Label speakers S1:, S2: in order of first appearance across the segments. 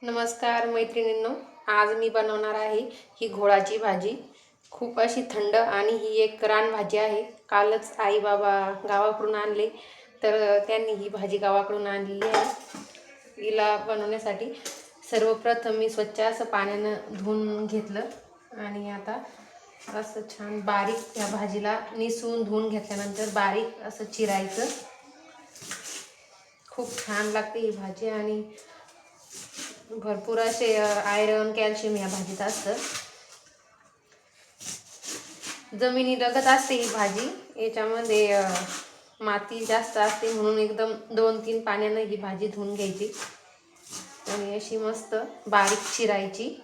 S1: नमस्कार मैत्रिणींनो, आज मी बनवणार आहे ही घोळाची भाजी। खूप अशी थंड आणि ही एक रानभाजी आहे। कालच आई बाबा गावाकडून आणले, तर त्यांनी ही भाजी गावाकडून आणलेली आहे। हिला बनवण्यासाठी सर्वप्रथम मी स्वच्छ असं पाण्याने धुवून घेतलं आणि आता असं छान बारीक या भाजीला निसून धुवून घेतल्यानंतर बारीक असं चिरायचं। खूप छान लागते ही भाजी आणि भरपूर असे आयरन कॅल्शियम या भाजीत असतं। जमिनीलगत असते ही भाजी, याच्यामध्ये माती जास्त असते म्हणून एकदम 2-3 पाण्याने ही भाजी धुवून घ्यायची आणि अशी मस्त बारीक चिरायची।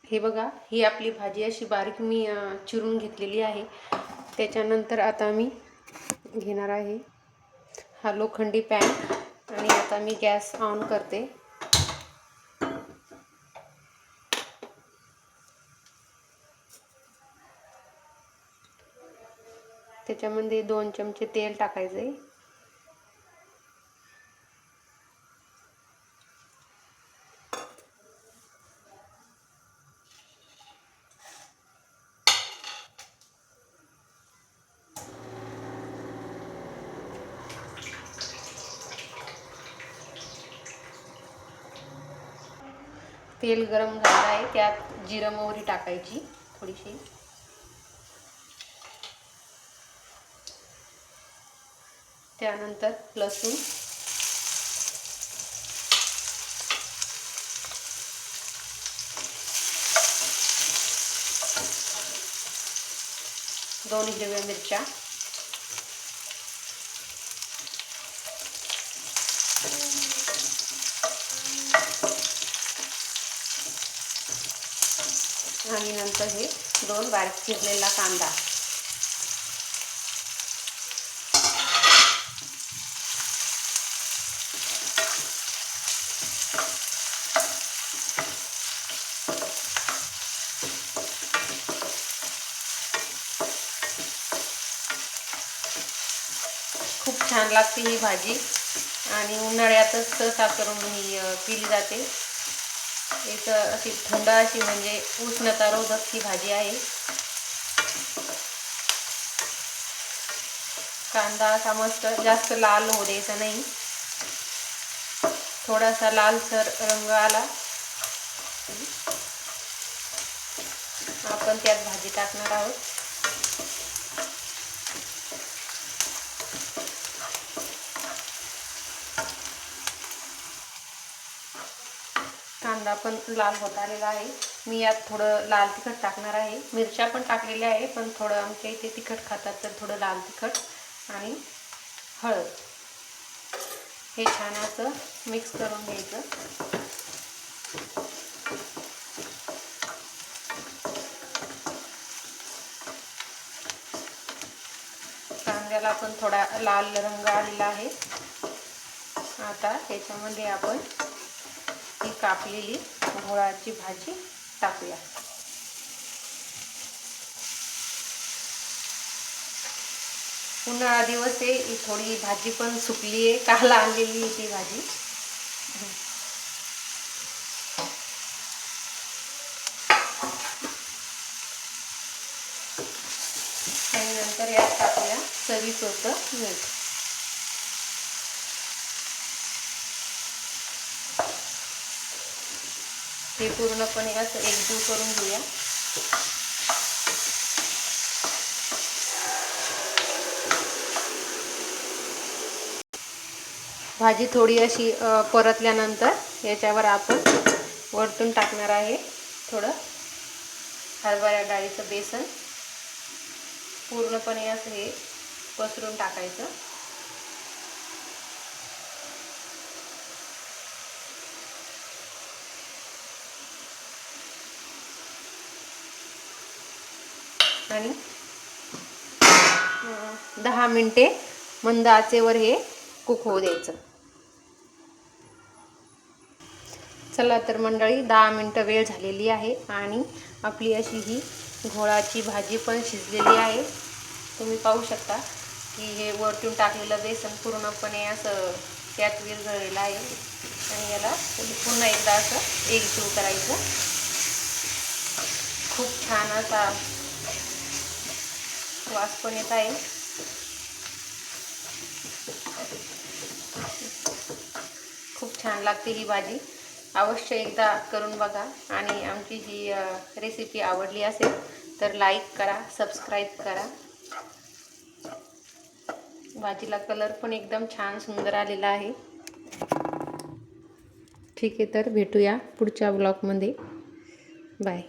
S1: हे बघा, ही आपली भाजी अशी बारीक मी चिरून घेतलेली आहे। त्याच्यानंतर आता मी घेणार आहे हा लोखंडी पॅन आणि आता मी गॅस ऑन करते। त्याच्यामध्ये 2 चमचे तेल टाकायचे। तेल गरम झालं आहे, त्यात जिरं मोहरी टाकायची थोडीशी। त्यानंतर लसूण, दोन हिरव्या मिरच्या, आणि नंतर हे 2 बारीक चिरलेला कांदा। खूप छान लागते ही भाजी आणि उन्हाळ्यातच सहसा करून ही पिली जाते। एक अशी थंड अशी म्हणजे उष्णतारोधक ही भाजी आहे। कांदा असा मस्त जास्त लाल होऊ द्यायचा नाही, थोडासा लालसर रंग आला आपण त्यात भाजी टाकणार आहोत। कांदा पण लाल होत आलेला आहे। मी यात थोडं लाल तिखट टाकणार आहे। मिरच्या पण टाकलेल्या आहे, पण थोडं आमच्या इथे तिखट खातात तर थोडं लाल तिखट आणि हळद हे छान असं मिक्स करून घ्यायचं। कांद्याला पण थोडा लाल रंग आलेला आहे। आता त्याच्यामध्ये आपण ही कापलेली घोळाची भाजी टाकूया। उन्हाळा दिवस आहे, थोडी भाजी पण सुकली आहे, काल आणलेली ती भाजी। आणि नंतर यात टाकूया चवीपुरतं मीठ। हे पूर्णपणे असं एकजीव करून घेऊया। भाजी थोडी अशी परतल्यानंतर याच्यावर आपण वरतून टाकणार आहे थोडं हरभरा डाळीचं बेसन। पूर्णपणे असं हे पसरून टाकायचं। आणि 10 मिनिटे मंद आचेवर हे कुक होऊ द्यायचं। चला तर मंडळी 10 मिनटं वेळ झालेली आहे आणि आपली अशी ही घोळाची भाजी पण शिजलेली आहे. तुम्ही पाहू शकता की हे वरतून टाकलेलं बेसन पूर्णपणे असं त्यात विरघळलेलं आहे आणि याला पुन्हा एकदा असं एकजीव करायचं. खूप छान असा वास पण येत आहे. खूप छान लागते ही भाजी. अवश्य एकदा करून बघा आणि आमची ही रेसिपी आवडली असेल तर लाईक करा, सबस्क्राईब करा. भाजीला कलर पण एकदम छान सुंदर आलेला आहे. ठीक आहे, तर भेटूया पुढच्या ब्लॉगमध्ये. बाय.